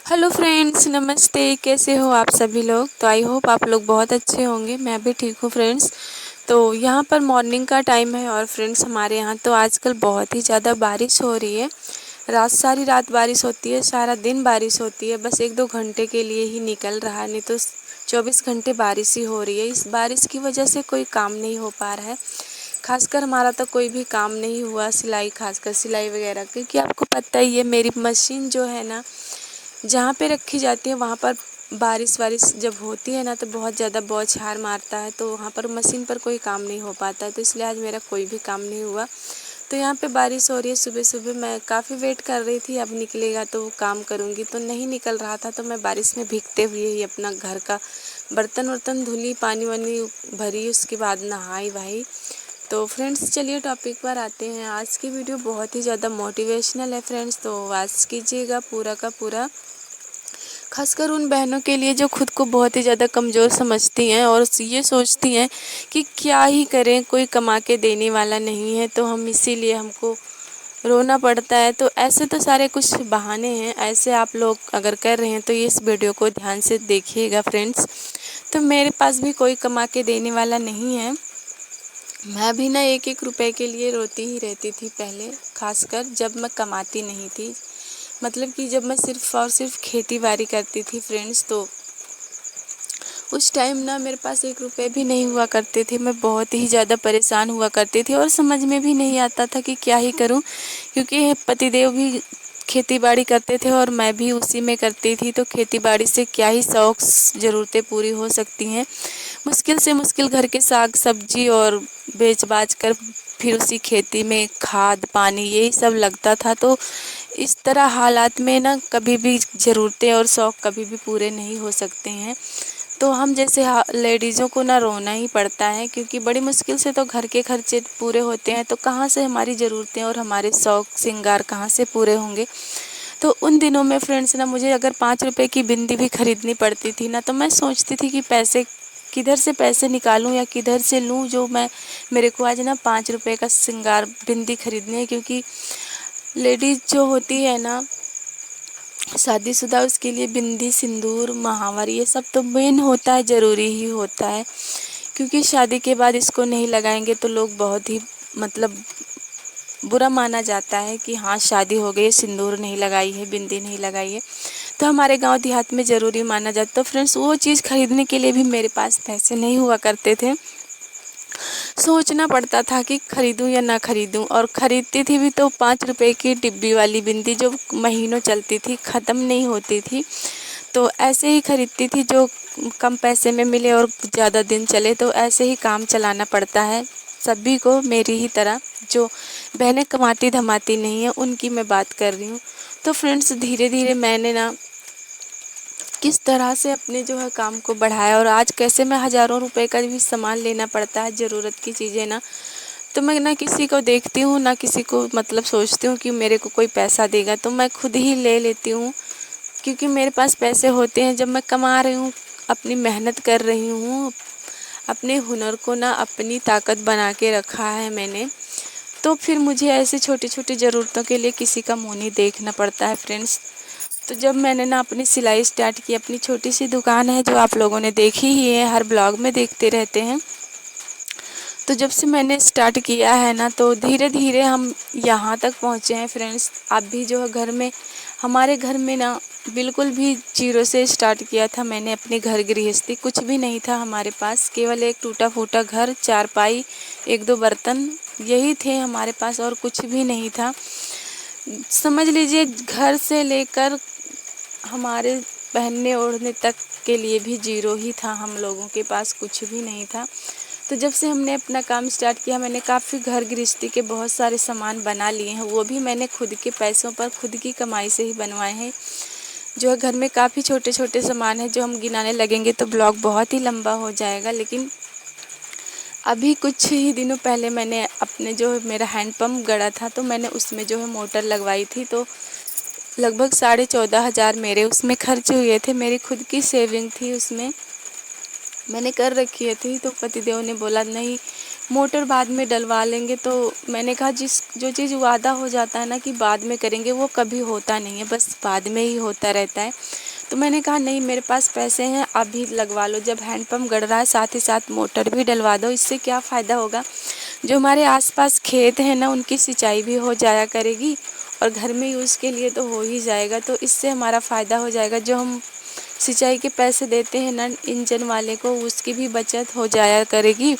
Hello friends, नमस्ते। कैसे हो आप सभी लोग? तो आई होप आप लोग बहुत अच्छे होंगे। मैं भी ठीक हूँ फ्रेंड्स। तो यहाँ पर मॉर्निंग का टाइम है और फ्रेंड्स हमारे यहाँ तो आजकल बहुत ही ज़्यादा बारिश हो रही है। सारी रात बारिश होती है, सारा दिन बारिश होती है। बस 1-2 घंटे के लिए ही निकल रहा है, नहीं तो 24 घंटे बारिश ही हो रही है। इस बारिश की वजह से कोई काम नहीं हो पा रहा है। खासकर हमारा तो कोई भी काम नहीं हुआ, खासकर सिलाई वगैरह, क्योंकि आपको पता ही है मेरी मशीन जो है ना, जहाँ पे रखी जाती है वहाँ पर बारिश वारिश जब होती है ना तो बहुत ज़्यादा बौछार मारता है, तो वहाँ पर मशीन पर कोई काम नहीं हो पाता है। तो इसलिए आज मेरा कोई भी काम नहीं हुआ। तो यहाँ पे बारिश हो रही है। सुबह सुबह मैं काफ़ी वेट कर रही थी, अब निकलेगा तो वो काम करूँगी, तो नहीं निकल रहा था। तो मैं बारिश में भीगते हुए ही अपना घर का बर्तन वर्तन धुली, पानी वानी भरी, उसके बाद नहाई वहाई। तो फ्रेंड्स चलिए टॉपिक पर आते हैं। आज की वीडियो बहुत ही ज़्यादा मोटिवेशनल है फ्रेंड्स, तो वॉच कीजिएगा पूरा का पूरा। खासकर उन बहनों के लिए जो खुद को बहुत ही ज़्यादा कमज़ोर समझती हैं और ये सोचती हैं कि क्या ही करें, कोई कमा के देने वाला नहीं है, तो हम इसीलिए हमको रोना पड़ता है। तो ऐसे तो सारे कुछ बहाने हैं, ऐसे आप लोग अगर कर रहे हैं तो इस वीडियो को ध्यान से देखिएगा फ्रेंड्स। तो मेरे पास भी कोई कमा के देने वाला नहीं है। मैं भी ना 1-1 रुपए के लिए रोती ही रहती थी पहले, खासकर जब मैं कमाती नहीं थी। मतलब कि जब मैं सिर्फ़ और सिर्फ खेती बाड़ी करती थी फ्रेंड्स, तो उस टाइम ना मेरे पास 1 रुपए भी नहीं हुआ करते थे। मैं बहुत ही ज़्यादा परेशान हुआ करती थी और समझ में भी नहीं आता था कि क्या ही करूं, क्योंकि पतिदेव भी खेती बाड़ी करते थे और मैं भी उसी में करती थी। तो खेती बाड़ी से क्या ही शौक ज़रूरतें पूरी हो सकती हैं। मुश्किल से मुश्किल घर के साग सब्जी और बेच बाच कर फिर उसी खेती में खाद पानी यही सब लगता था। तो इस तरह हालात में ना कभी भी ज़रूरतें और शौक़ कभी भी पूरे नहीं हो सकते हैं। तो हम जैसे लेडीज़ों को ना रोना ही पड़ता है, क्योंकि बड़ी मुश्किल से तो घर के खर्चे पूरे होते हैं। तो कहाँ से हमारी ज़रूरतें और हमारे शौक़ श्रृंगार कहाँ से पूरे होंगे। तो उन दिनों में फ्रेंड्स ना मुझे अगर 5 रुपए की बिंदी भी खरीदनी पड़ती थी ना, तो मैं सोचती थी कि पैसे किधर से पैसे निकालूं या किधर से लूं, जो मैं मेरे को आज ना 5 रुपए का श्रृंगार बिंदी खरीदनी है। क्योंकि लेडीज़ जो होती है ना शादीशुदा, उसके लिए बिंदी सिंदूर महावर ये सब तो मेन होता है, ज़रूरी ही होता है। क्योंकि शादी के बाद इसको नहीं लगाएंगे तो लोग बहुत ही मतलब बुरा माना जाता है कि हाँ शादी हो गई, सिंदूर नहीं लगाई है, बिंदी नहीं लगाई है। तो हमारे गांव देहात में ज़रूरी माना जाता। तो फ्रेंड्स वो चीज़ खरीदने के लिए भी मेरे पास पैसे नहीं हुआ करते थे। सोचना पड़ता था कि खरीदूं या ना खरीदूं, और ख़रीदती थी भी तो 5 रुपए की डिब्बी वाली बिंदी जो महीनों चलती थी, ख़त्म नहीं होती थी। तो ऐसे ही खरीदती थी जो कम पैसे में मिले और ज़्यादा दिन चले। तो ऐसे ही काम चलाना पड़ता है सभी को, मेरी ही तरह। जो बहनें कमाती धमाती नहीं हैं उनकी मैं बात कर रही हूँ। तो फ्रेंड्स धीरे धीरे मैंने ना किस तरह से अपने जो है काम को बढ़ाया, और आज कैसे मैं हज़ारों रुपए का भी सामान लेना पड़ता है, ज़रूरत की चीज़ें ना। तो मैं ना किसी को देखती हूँ ना किसी को मतलब सोचती हूँ कि मेरे को कोई पैसा देगा, तो मैं खुद ही ले लेती हूँ। क्योंकि मेरे पास पैसे होते हैं, जब मैं कमा रही हूँ, अपनी मेहनत कर रही हूँ, अपने हुनर को ना अपनी ताकत बना के रखा है मैंने, तो फिर मुझे ऐसे छोटी छोटी ज़रूरतों के लिए किसी का मुँह नहीं देखना पड़ता है फ्रेंड्स। तो जब मैंने ना अपनी सिलाई स्टार्ट की, अपनी छोटी सी दुकान है जो आप लोगों ने देखी ही है, हर ब्लॉग में देखते रहते हैं। तो जब से मैंने स्टार्ट किया है ना, तो धीरे धीरे हम यहाँ तक पहुँचे हैं फ्रेंड्स। आप भी जो है घर में, हमारे घर में ना बिल्कुल भी जीरो से स्टार्ट किया था मैंने अपनी घर गृहस्थी। कुछ भी नहीं था हमारे पास, केवल एक टूटा फूटा घर, चारपाई, 1-2 बर्तन यही थे हमारे पास, और कुछ भी नहीं था। समझ लीजिए घर से लेकर हमारे पहनने ओढ़ने तक के लिए भी जीरो ही था, हम लोगों के पास कुछ भी नहीं था। तो जब से हमने अपना काम स्टार्ट किया, मैंने काफ़ी घर गृहस्थी के बहुत सारे सामान बना लिए हैं, वो भी मैंने खुद के पैसों पर खुद की कमाई से ही बनवाए हैं। जो है घर में काफ़ी छोटे छोटे सामान हैं, जो हम गिनाने लगेंगे तो ब्लॉग बहुत ही लंबा हो जाएगा। लेकिन अभी कुछ ही दिनों पहले मैंने अपने जो मेरा हैंडपम्प गड़ा था, तो मैंने उसमें जो है मोटर लगवाई थी। तो लगभग 14,500 मेरे उसमें खर्च हुए थे, मेरी खुद की सेविंग थी, उसमें मैंने कर रखी थी। तो पतिदेव ने बोला नहीं मोटर बाद में डलवा लेंगे। तो मैंने कहा जो चीज़ वादा हो जाता है ना कि बाद में करेंगे, वो कभी होता नहीं है, बस बाद में ही होता रहता है। तो मैंने कहा नहीं, मेरे पास पैसे हैं, अभी लगवा लो। जब हैंडपम्प गड़ रहा है साथ ही साथ मोटर भी डलवा दो। इससे क्या फ़ायदा होगा, जो हमारे आसपास खेत हैं ना उनकी सिंचाई भी हो जाया करेगी और घर में यूज़ के लिए तो हो ही जाएगा। तो इससे हमारा फ़ायदा हो जाएगा। जो हम सिंचाई के पैसे देते हैं ना इंजन वाले को, उसकी भी बचत हो जाया करेगी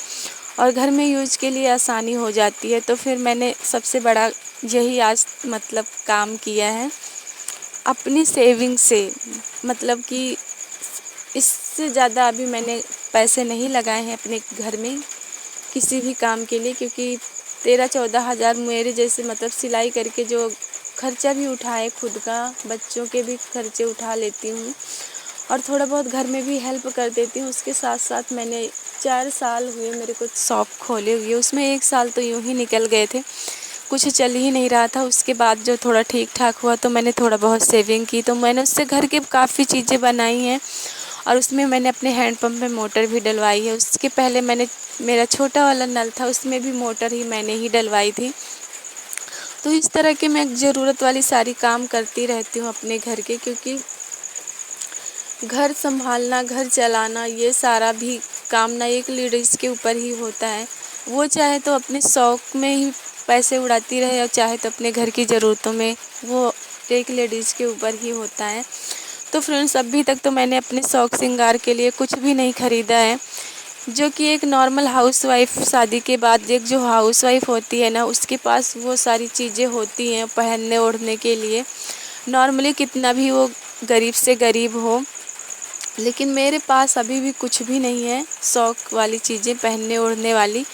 और घर में यूज़ के लिए आसानी हो जाती है। तो फिर मैंने सबसे बड़ा यही आज मतलब काम किया है अपनी सेविंग से। मतलब कि इससे ज़्यादा अभी मैंने पैसे नहीं लगाए हैं अपने घर में किसी भी काम के लिए, क्योंकि 13-14 हज़ार मेरे जैसे मतलब सिलाई करके जो खर्चा भी उठाए खुद का, बच्चों के भी खर्चे उठा लेती हूँ और थोड़ा बहुत घर में भी हेल्प कर देती हूँ। उसके साथ साथ मैंने 4 साल हुए मेरे को शॉप खोले हुए, उसमें 1 साल तो यूँ ही निकल गए थे, कुछ चल ही नहीं रहा था। उसके बाद जो थोड़ा ठीक ठाक हुआ तो मैंने थोड़ा बहुत सेविंग की, तो मैंने उससे घर के काफ़ी चीज़ें बनाई हैं और उसमें मैंने अपने हैंडपम्प में मोटर भी डलवाई है। उसके पहले मैंने मेरा छोटा वाला नल था, उसमें भी मोटर ही मैंने ही डलवाई थी। तो इस तरह के मैं ज़रूरत वाली सारी काम करती रहती हूँ अपने घर के, क्योंकि घर संभालना, घर चलाना, ये सारा भी काम ना एक लेडीज़ के ऊपर ही होता है। वो चाहे तो अपने शौक़ में ही पैसे उड़ाती रहे और चाहे तो अपने घर की ज़रूरतों में, वो एक लेडीज़ के ऊपर ही होता है। तो फ्रेंड्स, अभी तक तो मैंने अपने शौक़ श्रृंगार के लिए कुछ भी नहीं ख़रीदा है, जो कि एक नॉर्मल हाउसवाइफ, शादी के बाद एक जो हाउसवाइफ होती है ना, उसके पास वो सारी चीज़ें होती हैं पहनने ओढ़ने के लिए, नॉर्मली कितना भी वो गरीब से गरीब हो। लेकिन मेरे पास अभी भी कुछ भी नहीं है शौक़ वाली चीज़ें पहनने ओढ़ने वाली।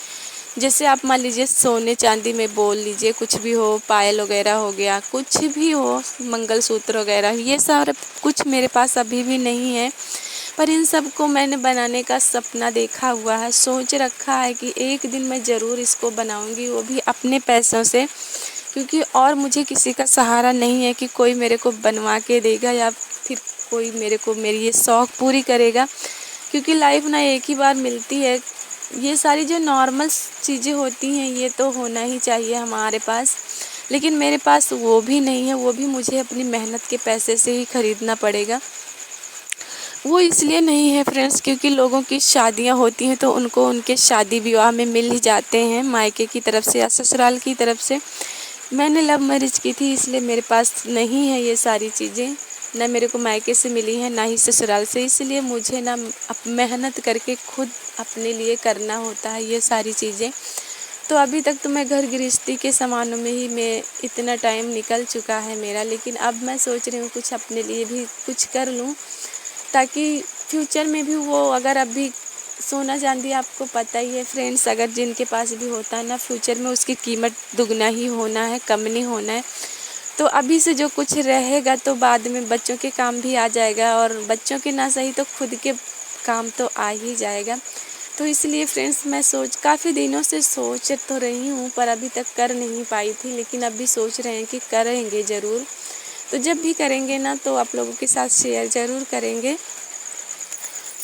जैसे आप मान लीजिए सोने चांदी में बोल लीजिए, कुछ भी हो, पायल वगैरह हो गया, कुछ भी हो, मंगलसूत्र वगैरह, ये सारा कुछ मेरे पास अभी भी नहीं है। पर इन सब को मैंने बनाने का सपना देखा हुआ है, सोच रखा है कि एक दिन मैं ज़रूर इसको बनाऊंगी, वो भी अपने पैसों से, क्योंकि और मुझे किसी का सहारा नहीं है कि कोई मेरे को बनवा के देगा या फिर कोई मेरे को मेरी ये शौक़ पूरी करेगा। क्योंकि लाइफ ना एक ही बार मिलती है। ये सारी जो नॉर्मल चीज़ें होती हैं ये तो होना ही चाहिए हमारे पास, लेकिन मेरे पास वो भी नहीं है। वो भी मुझे अपनी मेहनत के पैसे से ही ख़रीदना पड़ेगा। वो इसलिए नहीं है फ्रेंड्स, क्योंकि लोगों की शादियां होती हैं तो उनको उनके शादी विवाह में मिल ही जाते हैं, मायके की तरफ से या ससुराल की तरफ से। मैंने लव मैरिज की थी, इसलिए मेरे पास नहीं है ये सारी चीज़ें, ना मेरे को मायके से मिली हैं ना ही ससुराल से। इसलिए मुझे ना मेहनत करके खुद अपने लिए करना होता है ये सारी चीज़ें। तो अभी तक तो मैं घर गृहस्थी के सामानों में ही मैं इतना टाइम निकल चुका है मेरा, लेकिन अब मैं सोच रही हूँ कुछ अपने लिए भी कुछ कर लूँ, ताकि फ्यूचर में भी वो, अगर अभी सोना चांदी आपको पता ही है फ्रेंड्स, अगर जिनके पास भी होता है ना, फ्यूचर में उसकी कीमत दुगना ही होना है, कम नहीं होना है। तो अभी से जो कुछ रहेगा तो बाद में बच्चों के काम भी आ जाएगा, और बच्चों के ना सही तो खुद के काम तो आ ही जाएगा। तो इसलिए फ्रेंड्स, मैं काफ़ी दिनों से सोच तो रही हूँ, पर अभी तक कर नहीं पाई थी, लेकिन अभी सोच रहे हैं कि करेंगे ज़रूर। तो जब भी करेंगे ना तो आप लोगों के साथ शेयर ज़रूर करेंगे।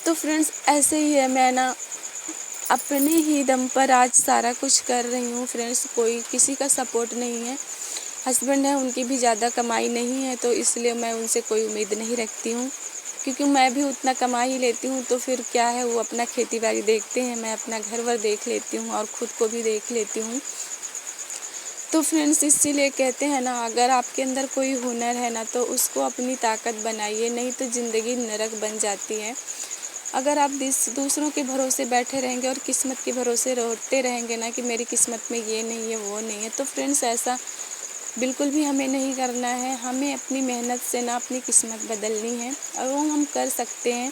तो फ्रेंड्स, ऐसे ही है, मैं ना अपने ही दम पर आज सारा कुछ कर रही हूँ फ्रेंड्स। कोई किसी का सपोर्ट नहीं है। हस्बैंड है, उनकी भी ज़्यादा कमाई नहीं है, तो इसलिए मैं उनसे कोई उम्मीद नहीं रखती हूँ, क्योंकि मैं भी उतना कमा ही लेती हूँ। तो फिर क्या है, वो अपना खेती बाड़ी देखते हैं, मैं अपना घर वर देख लेती हूँ और ख़ुद को भी देख लेती हूँ। तो फ्रेंड्स, इसीलिए कहते हैं ना, अगर आपके अंदर कोई हुनर है ना तो उसको अपनी ताकत बनाइए, नहीं तो ज़िंदगी नरक बन जाती है। अगर आप दूसरों के भरोसे बैठे रहेंगे और किस्मत के भरोसे रोते रहेंगे ना कि मेरी किस्मत में ये नहीं है, वो नहीं है, तो फ्रेंड्स ऐसा बिल्कुल भी हमें नहीं करना है। हमें अपनी मेहनत से ना अपनी किस्मत बदलनी है, और वो हम कर सकते हैं।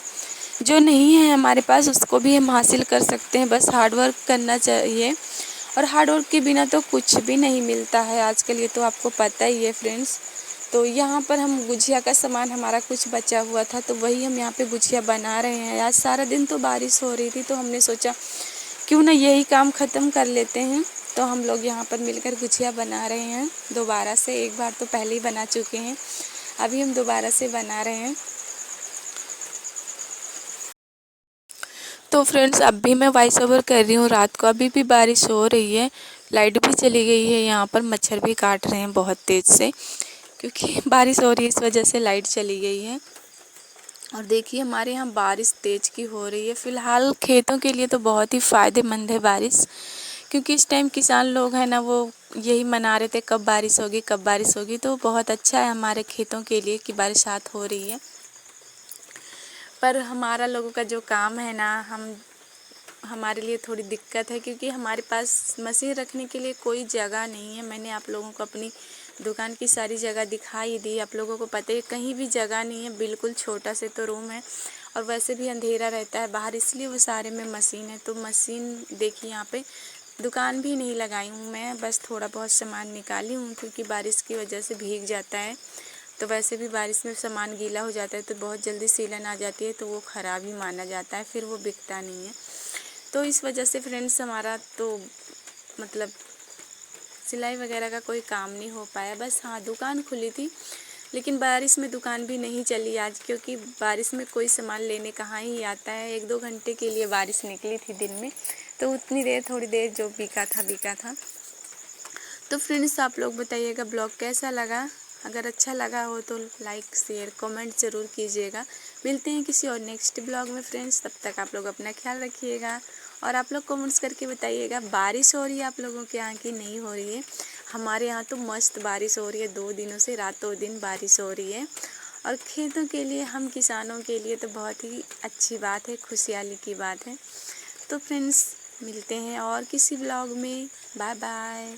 जो नहीं है हमारे पास उसको भी हम हासिल कर सकते हैं, बस हार्ड वर्क करना चाहिए। और हार्ड वर्क के बिना तो कुछ भी नहीं मिलता है आजकल, ये तो आपको पता ही है फ्रेंड्स। तो यहाँ पर हम गुजिया का सामान हमारा कुछ बचा हुआ था, तो वही हम यहाँ पे गुजिया बना रहे हैं। आज सारा दिन तो बारिश हो रही थी, तो हमने सोचा क्यों ना यही काम ख़त्म कर लेते हैं। तो हम लोग यहाँ पर मिलकर गुजिया बना रहे हैं दोबारा से। एक बार तो पहले ही बना चुके हैं, अभी हम दोबारा से बना रहे हैं। तो तो फ्रेंड्स अब भी मैं वॉइस ओवर कर रही हूँ रात को, अभी भी बारिश हो रही है, लाइट भी चली गई है, यहाँ पर मच्छर भी काट रहे हैं बहुत तेज़ से, क्योंकि बारिश हो रही है इस वजह से लाइट चली गई है। और देखिए हमारे यहाँ बारिश तेज़ की हो रही है। फ़िलहाल खेतों के लिए तो बहुत ही फ़ायदेमंद है बारिश, क्योंकि इस टाइम किसान लोग हैं ना, वो यही मना रहे थे कब बारिश होगी कब बारिश होगी। तो बहुत अच्छा है हमारे खेतों के लिए कि बरसात हो रही है। पर हमारा लोगों का जो काम है ना, हमारे लिए थोड़ी दिक्कत है, क्योंकि हमारे पास मशीन रखने के लिए कोई जगह नहीं है। मैंने आप लोगों को अपनी दुकान की सारी जगह दिखाई दी, आप लोगों को पता है कहीं भी जगह नहीं है, बिल्कुल छोटा से तो रूम है, और वैसे भी अंधेरा रहता है बाहर, इसलिए वो सारे में मशीन है। तो मशीन देखिए यहाँ पे दुकान भी नहीं लगाई हूँ मैं, बस थोड़ा बहुत सामान निकाली हूँ, क्योंकि बारिश की वजह से भीग जाता है। तो वैसे भी बारिश में सामान गीला हो जाता है तो बहुत जल्दी सीलन आ जाती है, तो वो ख़राब ही माना जाता है, फिर वो बिकता नहीं है। तो इस वजह से फ्रेंड्स हमारा तो मतलब सिलाई वगैरह का कोई काम नहीं हो पाया। बस हाँ, दुकान खुली थी, लेकिन बारिश में दुकान भी नहीं चली आज, क्योंकि बारिश में कोई सामान लेने कहाँ ही आता है। 1-2 घंटे के लिए बारिश निकली थी दिन में, तो उतनी देर थोड़ी देर जो बिका था। तो फ्रेंड्स आप लोग बताइएगा ब्लॉग कैसा लगा। अगर अच्छा लगा हो तो लाइक शेयर कमेंट ज़रूर कीजिएगा। मिलते हैं किसी और नेक्स्ट ब्लॉग में फ्रेंड्स, तब तक आप लोग अपना ख्याल रखिएगा। और आप लोग कमेंट्स करके बताइएगा बारिश हो रही है आप लोगों के यहाँ की नहीं हो रही है। हमारे यहाँ तो मस्त बारिश हो रही है, 2 दिनों से रातों दिन बारिश हो रही है। और खेतों के लिए, हम किसानों के लिए तो बहुत ही अच्छी बात है, खुशहाली की बात है। तो फ्रेंड्स मिलते हैं और किसी ब्लॉग में। Bye bye.